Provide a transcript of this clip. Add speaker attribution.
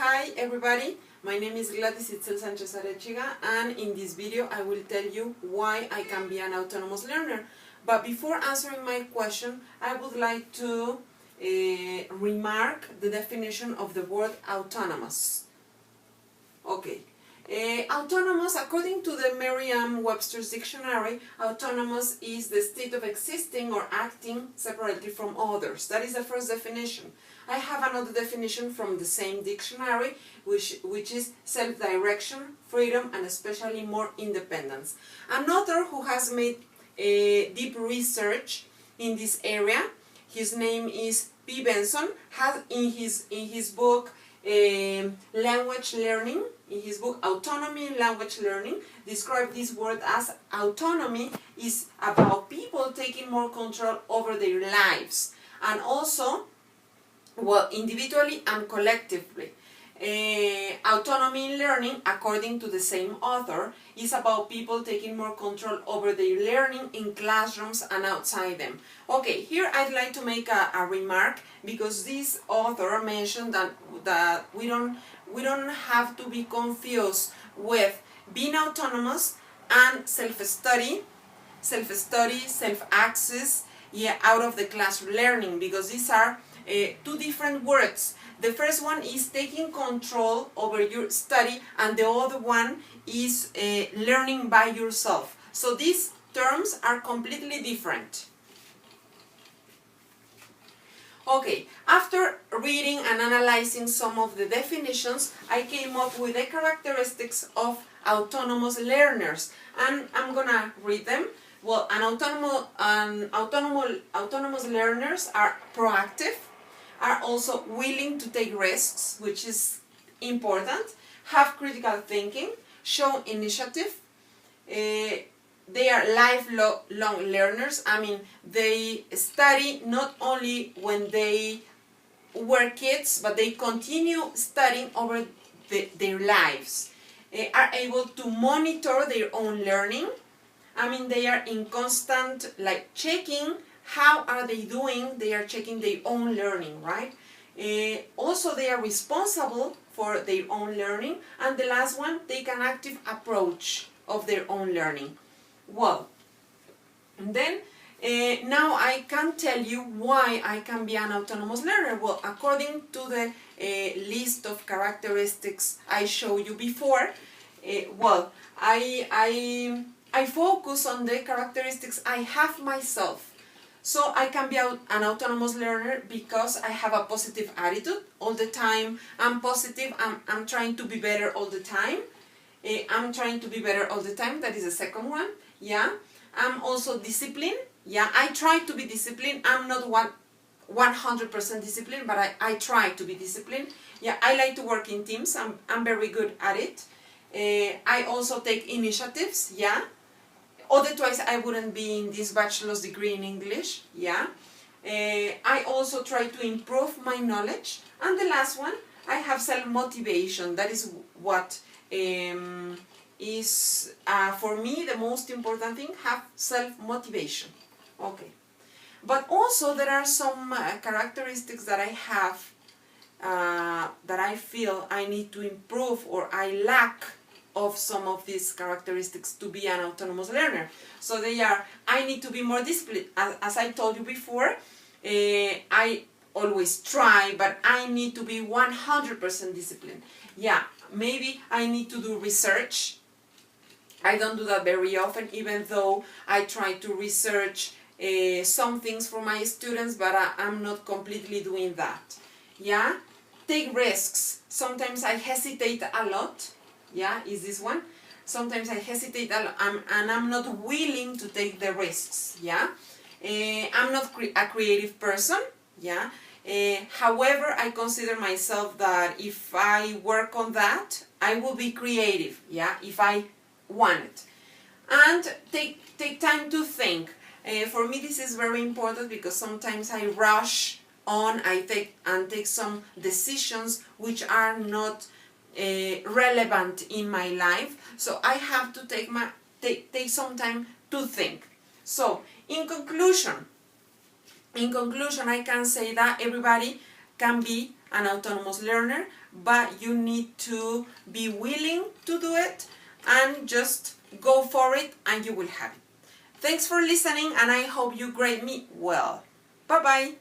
Speaker 1: Hi everybody, my name is Gladys Itzel Sanchez Arechiga, and in this video I will tell you why I can be an autonomous learner. But before answering my question, I would like to remark the definition of the word autonomous. Okay. Autonomous, according to the Merriam-Webster's dictionary, autonomous is the state of existing or acting separately from others. That is the first definition. I have another definition from the same dictionary, which is self-direction, freedom, and especially more independence. An author who has made deep research in this area, his name is P. Benson, has in his book language learning, in his book Autonomy in Language Learning, described this word as autonomy is about people taking more control over their lives, and also, well, individually and collectively. Autonomy in learning, according to the same author, is about people taking more control over their learning in classrooms and outside them. Okay, here I'd like to make a remark, because this author mentioned that we don't have to be confused with being autonomous and self-study, self-access, out of the classroom learning, because these are two different words. The first one is taking control over your study, and the other one is learning by yourself. So these terms are completely different. Okay, after reading and analyzing some of the definitions, I came up with the characteristics of autonomous learners, and I'm gonna read them. Well, autonomous learners are proactive, are also willing to take risks, which is important, have critical thinking, show initiative. They are lifelong learners. I mean, they study not only when they were kids, but they continue studying over their lives. Are able to monitor their own learning. I mean, they are in constant, checking how are they doing. They are checking their own learning, right? Also, they are responsible for their own learning. And the last one, take an active approach of their own learning. Well, and then now I can tell you why I can be an autonomous learner. Well, according to the list of characteristics I showed you before, I focus on the characteristics I have myself. So I can be an autonomous learner because I have a positive attitude all the time. I'm positive. I'm trying to be better all the time. I'm trying to be better all the time. That is the second one. Yeah. I'm also disciplined. Yeah. I try to be disciplined. I'm not 100% disciplined, but I try to be disciplined. Yeah. I like to work in teams. I'm very good at it. I also take initiatives. Yeah. Otherwise, I wouldn't be in this bachelor's degree in English. Yeah. I also try to improve my knowledge. And the last one, I have self-motivation. That is what is, for me, the most important thing, have self-motivation. Okay. But also, there are some characteristics that I have that I feel I need to improve, or I lack of some of these characteristics to be an autonomous learner. So they are, I need to be more disciplined. As I told you before, I always try, but I need to be 100% disciplined. Yeah, maybe I need to do research. I don't do that very often, even though I try to research some things for my students, but I'm not completely doing that. Yeah, take risks. Sometimes I hesitate a lot. Yeah, is this one? Sometimes I hesitate a lot, and I'm not willing to take the risks. Yeah, I'm not a creative person. Yeah, however, I consider myself that if I work on that, I will be creative. Yeah, if I want it. And take time to think. For me, this is very important, because sometimes I rush on. I take some decisions which are not relevant in my life, so I have to take some time to think. So, in conclusion, I can say that everybody can be an autonomous learner, but you need to be willing to do it and just go for it and you will have it. Thanks for listening, and I hope you grade me well. Bye-bye.